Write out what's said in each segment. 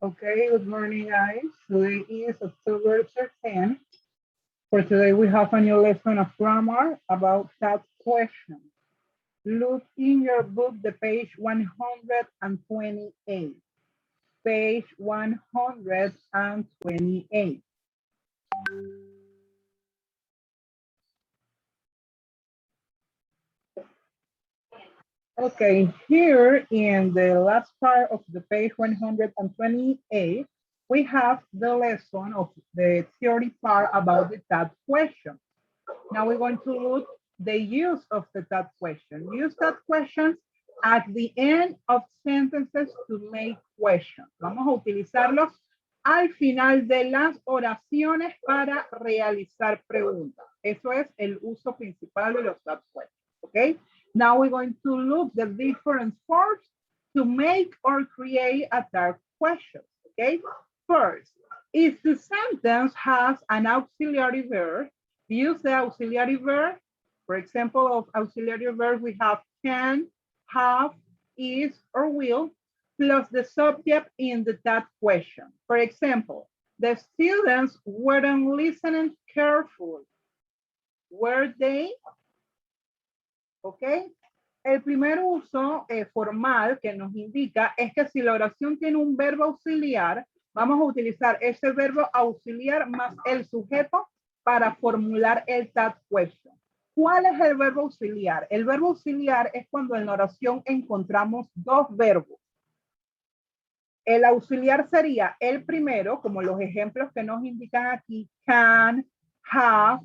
Okay, good morning, guys. Today is October 13th. For today, we have a new lesson of grammar about that question. Look in your book, the page 128. Page 128. Okay, here in the last part of the page 128, we have the lesson of the theory part about the that question. Now we're going to look the use of the that question. Use that questions at the end of sentences to make questions. Vamos a utilizarlos al final de las oraciones para realizar preguntas. Eso es el uso principal de los that questions, ¿ok? Now we're going to look the different forms to make or create a that question, okay? First, if the sentence has an auxiliary verb, use the auxiliary verb. For example, of auxiliary verb, we have can, have, is, or will, plus the subject in the that question. For example, the students weren't listening carefully. Were they? ¿Ok? El primer uso formal que nos indica es que si la oración tiene un verbo auxiliar, vamos a utilizar ese verbo auxiliar más el sujeto para formular el that question. ¿Cuál es el verbo auxiliar? El verbo auxiliar es cuando en la oración encontramos dos verbos. El auxiliar sería el primero, como los ejemplos que nos indican aquí, can, have,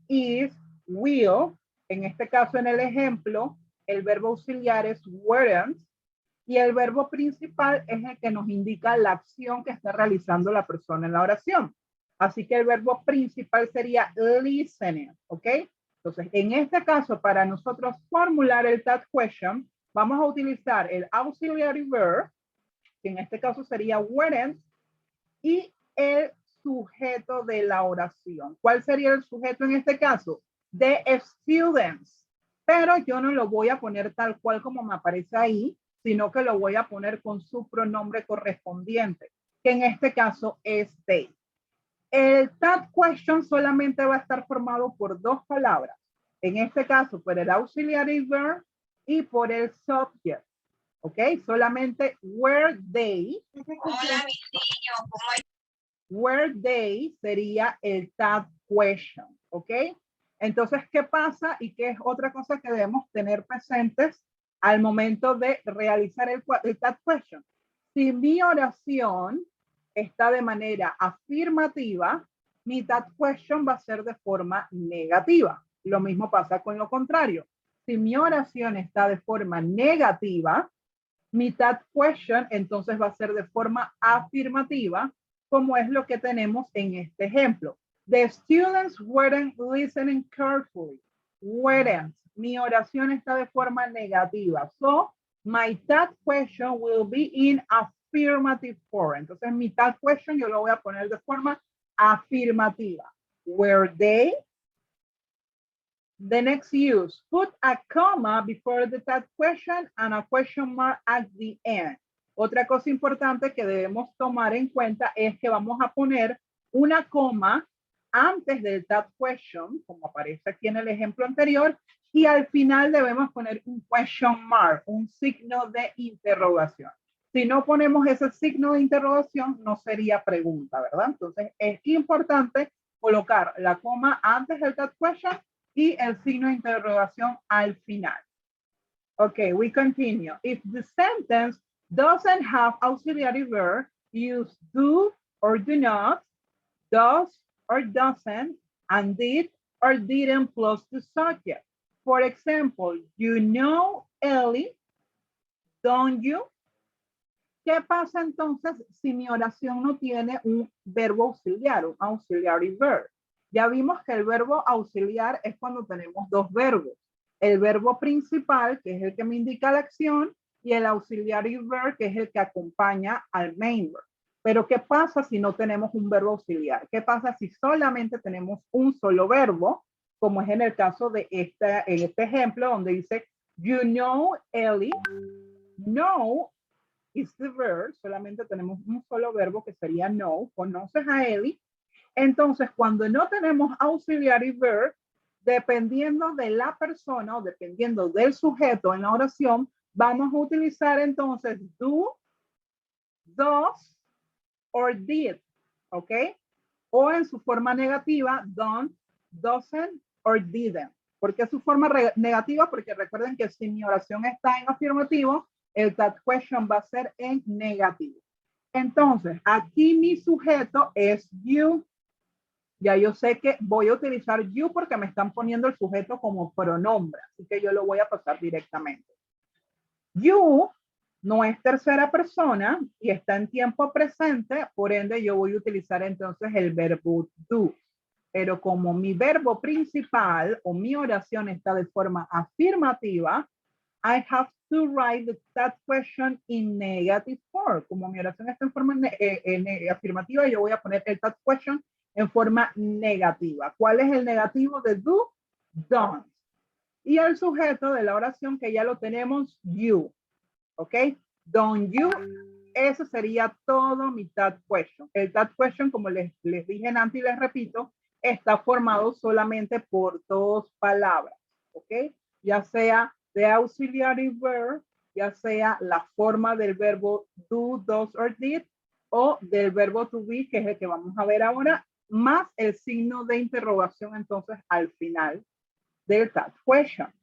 is, will. En este caso, en el ejemplo, el verbo auxiliar es weren't y el verbo principal es el que nos indica la acción que está realizando la persona en la oración. Así que el verbo principal sería listening, ¿ok? Entonces, en este caso, para nosotros formular el that question, vamos a utilizar el auxiliary verb, que en este caso sería weren't, y el sujeto de la oración. ¿Cuál sería el sujeto en este caso? The students, pero yo no lo voy a poner tal cual como me aparece ahí, sino que lo voy a poner con su pronombre correspondiente, que en este caso es they. El that question solamente va a estar formado por dos palabras, en este caso por el auxiliary verb y por el subject, ¿ok? Solamente were they. Hola, mi niño, ¿cómo hay? Were they sería el that question, ¿ok? Entonces, ¿qué pasa? Y qué es otra cosa que debemos tener presentes al momento de realizar el that question. Si mi oración está de manera afirmativa, mi that question va a ser de forma negativa. Lo mismo pasa con lo contrario. Si mi oración está de forma negativa, mi that question entonces va a ser de forma afirmativa, como es lo que tenemos en este ejemplo. The students weren't listening carefully. Weren't. Mi oración está de forma negativa. So, my that question will be in affirmative form. Entonces, mi that question yo lo voy a poner de forma afirmativa. Were they? The next use, put a comma before the that question and a question mark at the end. Otra cosa importante que debemos tomar en cuenta es que vamos a poner una coma antes del that question, como aparece aquí en el ejemplo anterior, y al final debemos poner un question mark, un signo de interrogación. Si no ponemos ese signo de interrogación, no sería pregunta, ¿verdad? Entonces, es importante colocar la coma antes del that question y el signo de interrogación al final. Okay, we continue. If the sentence doesn't have auxiliary verb, use do or do not, does or doesn't, and did or didn't plus the subject. For example, you know Ellie, don't you? ¿Qué pasa entonces si mi oración no tiene un verbo auxiliar, un auxiliary verb? Ya vimos que el verbo auxiliar es cuando tenemos dos verbos. El verbo principal, que es el que me indica la acción, y el auxiliary verb, que es el que acompaña al main verb. Pero ¿qué pasa si no tenemos un verbo auxiliar? ¿Qué pasa si solamente tenemos un solo verbo? Como es en el caso de en este ejemplo, donde dice, you know, Ellie. Know is the verb. Solamente tenemos un solo verbo que sería know. Conoces a Eli. Entonces, cuando no tenemos auxiliary verb, dependiendo de la persona o dependiendo del sujeto en la oración, vamos a utilizar entonces do, does, or did, ¿ok? O en su forma negativa, don't, doesn't, or didn't. ¿Por qué su forma negativa? Porque recuerden que si mi oración está en afirmativo, el that question va a ser en negativo. Entonces, aquí mi sujeto es you. Ya yo sé que voy a utilizar you porque me están poniendo el sujeto como pronombre, así que yo lo voy a pasar directamente. You no es tercera persona y está en tiempo presente, por ende yo voy a utilizar entonces el verbo do. Pero como mi verbo principal o mi oración está de forma afirmativa, I have to write that question in negative form. Como mi oración está en forma afirmativa, yo voy a poner el that question en forma negativa. ¿Cuál es el negativo de do? Don't. Y el sujeto de la oración que ya lo tenemos, you. ¿Ok? Don't you. Eso sería todo mi that question. El that question, como les dije antes y les repito, está formado solamente por dos palabras. ¿Ok? Ya sea de auxiliary verb, ya sea la forma del verbo do, does, or did, o del verbo to be, que es el que vamos a ver ahora, más el signo de interrogación entonces al final del that question.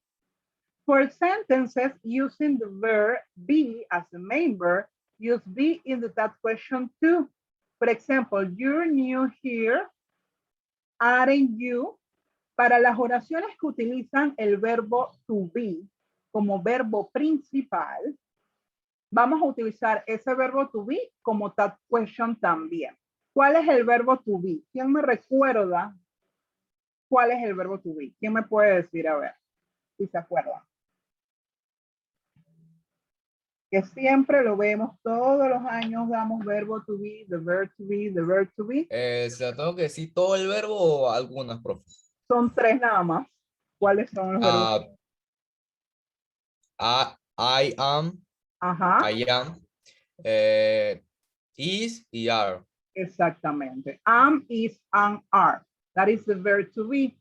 For sentences using the verb be as the main verb, use be in the that question too. For example, you're new here, aren't you? Para las oraciones que utilizan el verbo to be como verbo principal, vamos a utilizar ese verbo to be como that question también. ¿Cuál es el verbo to be? ¿Quién me recuerda cuál es el verbo to be? ¿Quién me puede decir? A ver, si se acuerdan. Que siempre lo vemos, todos los años damos verbo to be, the verb to be, the verb to be. ¿Se lo tengo que decir todo el verbo o algunas, profe? Son tres nada más. ¿Cuáles son los verbos? I am, Ajá. I am, is y are. Exactamente. Am, is, and are. That is the verb to be.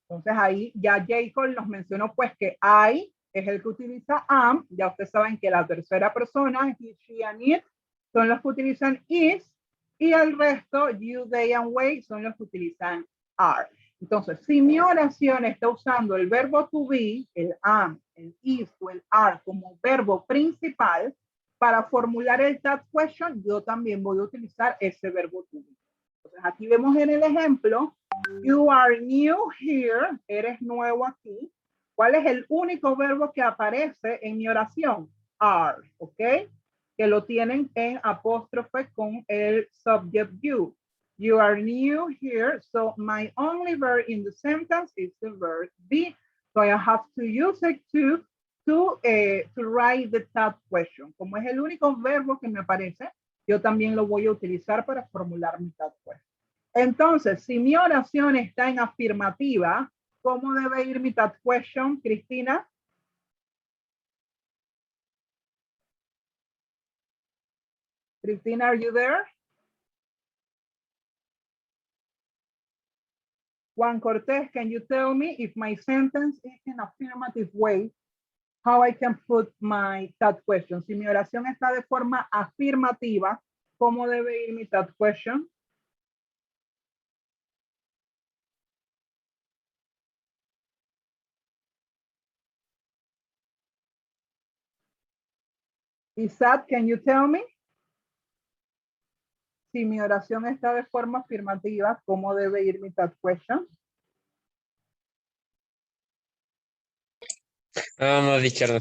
Entonces ahí ya Jacob nos mencionó pues que I es el que utiliza am. Ya ustedes saben que la tercera persona, he, she, and it, son los que utilizan is. Y el resto, you, they, and we, son los que utilizan are. Entonces, si mi oración está usando el verbo to be, el am, el is o el are como verbo principal, para formular el that question, yo también voy a utilizar ese verbo to be. Entonces, aquí vemos en el ejemplo, you are new here, eres nuevo aquí. ¿Cuál es el único verbo que aparece en mi oración? Are, ¿ok? Que lo tienen en apóstrofe con el subject you. You are new here, so my only verb in the sentence is the verb be. So I have to use it to write the that question. Como es el único verbo que me aparece, yo también lo voy a utilizar para formular mi that question. Entonces, si mi oración está en afirmativa, ¿cómo debe ir mi that question, Cristina? Cristina, are you there? Juan Cortés, can you tell me if my sentence is in affirmative way, how I can put my that question? Si mi oración está de forma afirmativa, ¿cómo debe ir mi that question? Isaac, can you tell me? Si mi oración está de forma afirmativa, ¿cómo debe ir mi that question? No, Richard.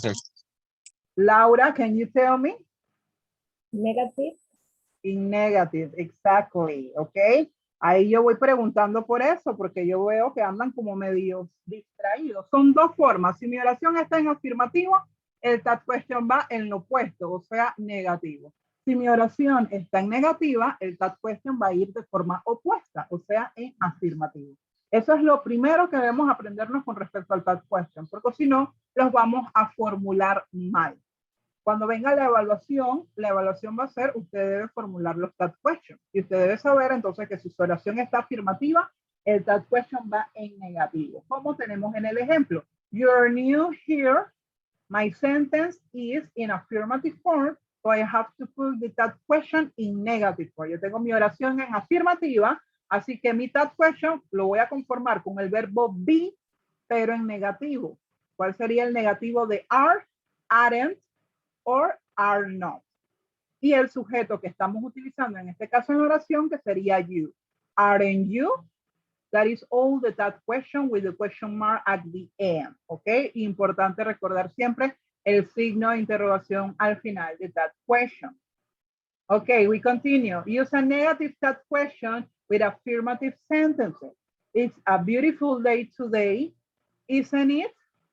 Laura, can you tell me? Negative. In negative, exactly, ¿ok? Ahí yo voy preguntando por eso, porque yo veo que andan como medio distraídos. Son dos formas. Si mi oración está en afirmativo, el that question va en lo opuesto, o sea, negativo. Si mi oración está en negativa, el that question va a ir de forma opuesta, o sea, en afirmativo. Eso es lo primero que debemos aprendernos con respecto al that question, porque si no, los vamos a formular mal. Cuando venga la evaluación va a ser, usted debe formular los TAT questions. Y usted debe saber entonces que si su oración está afirmativa, el TAT question va en negativo. Como tenemos en el ejemplo. You're new here. My sentence is in affirmative form. So I have to put the TAT question in negative form. Yo tengo mi oración en afirmativa. Así que mi TAT question lo voy a conformar con el verbo be, pero en negativo. ¿Cuál sería el negativo de are, aren't, or are not? Y el sujeto que estamos utilizando en este caso en oración, que sería you. Aren't you? That is all the TAT question with the question mark at the end. ¿Ok? Importante recordar siempre el signo de interrogación al final de TAT question. Okay, we continue. Use a negative TAT question with affirmative sentences. It's a beautiful day today, isn't it?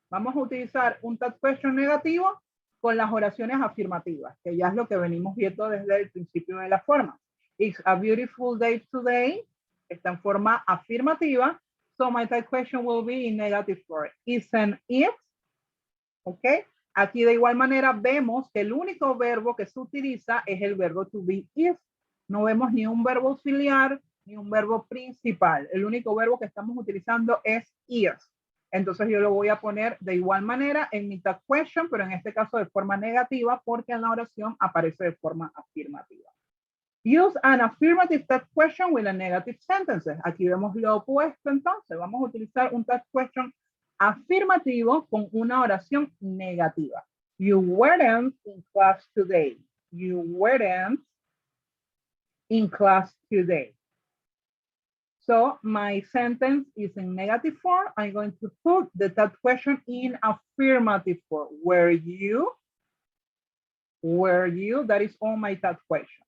Vamos a utilizar un TAT question negativo con las oraciones afirmativas, que ya es lo que venimos viendo desde el principio de la forma. It's a beautiful day today. Está en forma afirmativa. So my TAT question will be in negative form. Isn't it? Okay. Aquí de igual manera vemos que el único verbo que se utiliza es el verbo to be is. No vemos ni un verbo auxiliar ni un verbo principal. El único verbo que estamos utilizando es is. Entonces yo lo voy a poner de igual manera en mi TAT question, pero en este caso de forma negativa porque en la oración aparece de forma afirmativa. Use an affirmative TAT question with a negative sentences. Aquí vemos lo opuesto entonces. Vamos a utilizar un TAT question afirmativo con una oración negativa. You weren't in class today. You weren't in class today. So my sentence is in negative form. I'm going to put the TAT question in affirmative form. Were you? Were you? That is all my TAT question.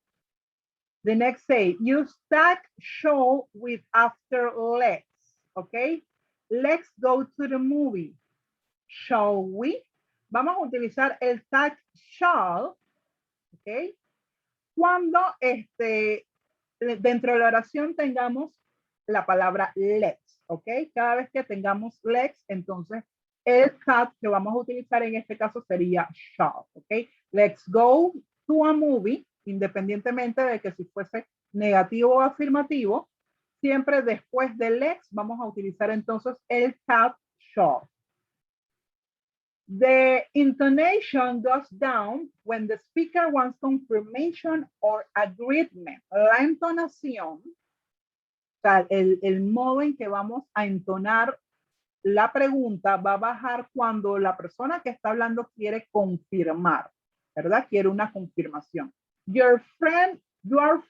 The next say, use stack show with after let's. Okay. Let's go to the movie. Shall we? Vamos a utilizar el tag shall, ¿ok? Cuando dentro de la oración tengamos la palabra let's, ¿ok? Cada vez que tengamos let's, entonces el tag que vamos a utilizar en este caso sería shall, ¿ok? Let's go to a movie, independientemente de que si fuese negativo o afirmativo. Siempre después de let's vamos a utilizar entonces el tag shall. The intonation goes down when the speaker wants confirmation or agreement. La entonación, o sea, el modo en que vamos a entonar la pregunta va a bajar cuando la persona que está hablando quiere confirmar, ¿verdad? Quiere una confirmación. You are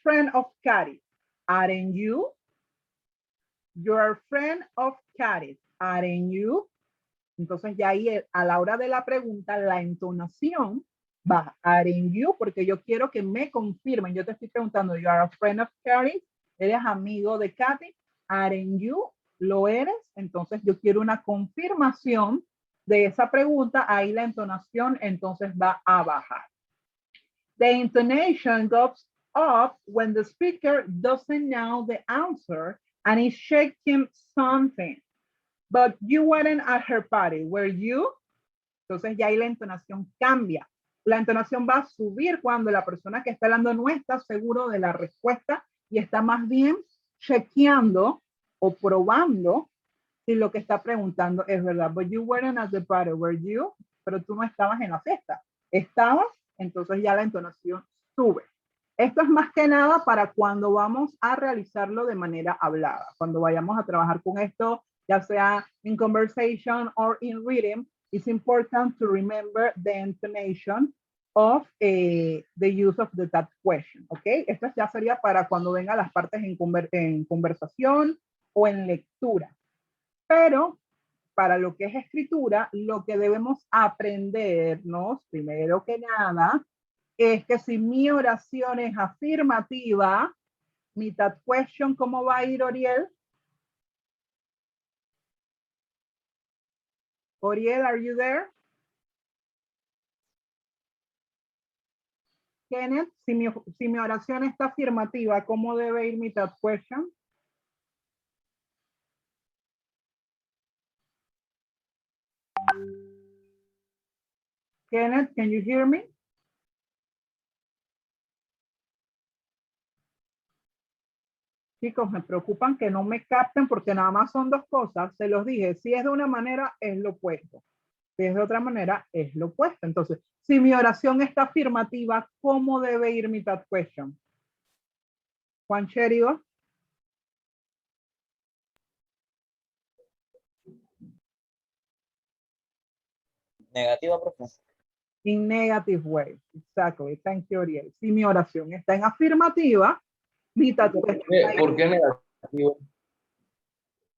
friend of Cari, aren't you? You're a friend of Cari, aren't you? Entonces ya ahí a la hora de la pregunta, la entonación va, aren't you? Porque yo quiero que me confirmen. Yo te estoy preguntando, you are a friend of Cari, eres amigo de Katy, aren't you? ¿Lo eres? Entonces yo quiero una confirmación de esa pregunta. Ahí la entonación entonces va a bajar. The intonation goes up when the speaker doesn't know the answer and is shaking something. But you weren't at her party, were you? Entonces ya ahí la entonación cambia. La entonación va a subir cuando la persona que está hablando no está seguro de la respuesta y está más bien chequeando o probando si lo que está preguntando es verdad. But you weren't at the party, were you? Pero tú no estabas en la fiesta. ¿Estabas? Entonces ya la entonación sube. Esto es más que nada para cuando vamos a realizarlo de manera hablada. Cuando vayamos a trabajar con esto, ya sea in conversation or in reading, it's important to remember the intonation of the use of the TAT question, ¿ok? Esto ya sería para cuando vengan las partes en conversación o en lectura. Pero para lo que es escritura, lo que debemos aprendernos, primero que nada, es que si mi oración es afirmativa, mi TAT question, ¿cómo va a ir, Oriel? Oriel, are you there? Kenneth, si mi oración está afirmativa, ¿cómo debe ir mi TAT question? Kenneth, can you hear me? Chicos, me preocupan que no me capten porque nada más son dos cosas. Se los dije, si es de una manera, es lo opuesto. Si es de otra manera, es lo opuesto. Entonces, si mi oración está afirmativa, ¿cómo debe ir mi that question? Juan Cherido. Negativa, profe. In negative way. Exactly. Thank you, Ariel. Si mi oración está en afirmativa, mi that question va a ir. ¿Por qué negativo?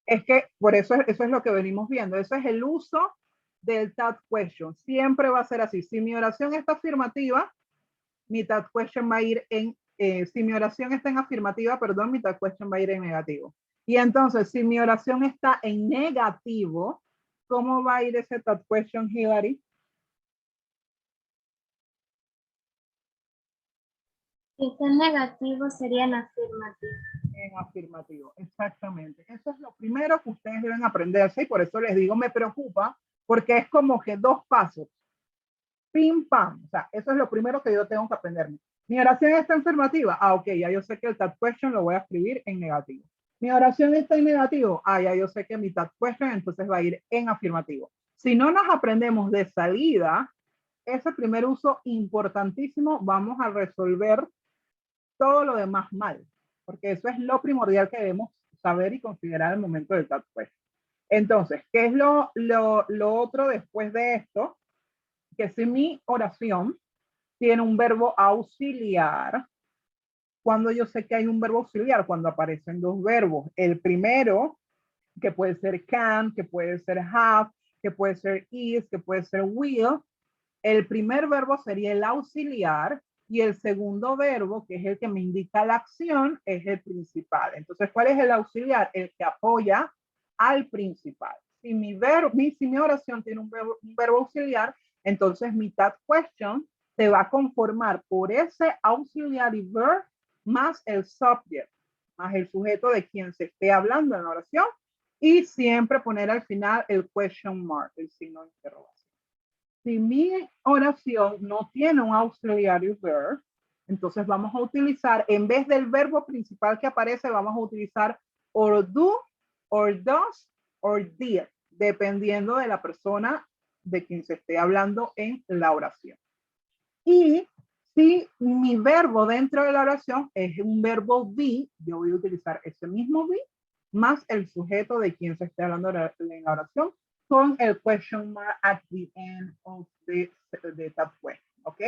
Es que por eso, eso es lo que venimos viendo. Eso es el uso del that question. Siempre va a ser así. Si mi oración está afirmativa, mi that question va a ir en, si mi oración está en afirmativa, perdón, mi that question va a ir en negativo. Y entonces, si mi oración está en negativo, ¿cómo va a ir ese that question, Hilary? Si está en negativo sería en afirmativo. En afirmativo, exactamente. Eso es lo primero que ustedes deben aprenderse y por eso les digo, me preocupa, porque es como que dos pasos. Pim, pam. O sea, eso es lo primero que yo tengo que aprenderme. Mi oración está afirmativa. Ah, ok, ya yo sé que el that question lo voy a escribir en negativo. Mi oración está en negativo. Ah, ya yo sé que mi that question entonces va a ir en afirmativo. Si no nos aprendemos de salida, ese primer uso importantísimo, vamos a resolver todo lo demás mal, porque eso es lo primordial que debemos saber y considerar al momento del that question. Entonces, ¿qué es lo otro después de esto? Que si mi oración tiene un verbo auxiliar, cuando yo sé que hay un verbo auxiliar, cuando aparecen dos verbos. El primero, que puede ser can, que puede ser have, que puede ser is, que puede ser will. El primer verbo sería el auxiliar y el segundo verbo, que es el que me indica la acción, es el principal. Entonces, ¿cuál es el auxiliar? El que apoya al principal. Si mi oración tiene un verbo auxiliar, entonces mi that question se va a conformar por ese auxiliary verb más el subject, más el sujeto de quien se esté hablando en la oración y siempre poner al final el question mark, el signo de interrogación. Si mi oración no tiene un auxiliary verb, entonces vamos a utilizar, en vez del verbo principal que aparece, vamos a utilizar or do, or does, or did, dependiendo de la persona de quien se esté hablando en la oración. Y si mi verbo dentro de la oración es un verbo be, yo voy a utilizar ese mismo be más el sujeto de quien se esté hablando en la oración con el question mark at the end of the that question, ¿ok?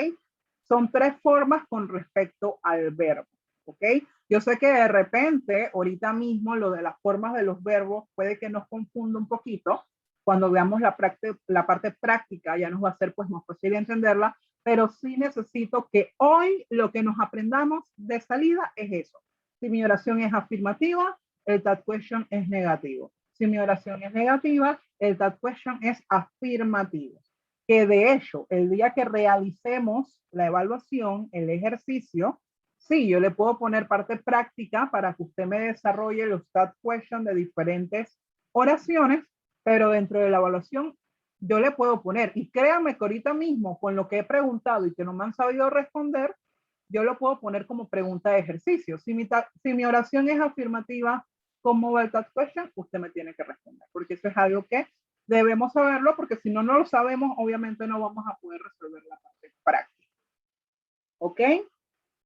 Son tres formas con respecto al verbo, ¿ok? Yo sé que de repente, ahorita mismo, lo de las formas de los verbos puede que nos confunda un poquito. Cuando veamos la parte práctica ya nos va a ser pues más fácil entenderla, pero sí necesito que hoy lo que nos aprendamos de salida es eso. Si mi oración es afirmativa, el that question es negativo. Si mi oración es negativa, el that question es afirmativo. Que de hecho, el día que realicemos la evaluación, el ejercicio, sí, yo le puedo poner parte práctica para que usted me desarrolle los that question de diferentes oraciones, pero dentro de la evaluación yo le puedo poner, y créanme que ahorita mismo con lo que he preguntado y que no me han sabido responder, yo lo puedo poner como pregunta de ejercicio. Si mi oración es afirmativa, ¿cómo va el that question? Usted me tiene que responder, porque eso es algo que debemos saberlo, porque si no, no lo sabemos, obviamente no vamos a poder resolver la parte práctica. ¿Ok?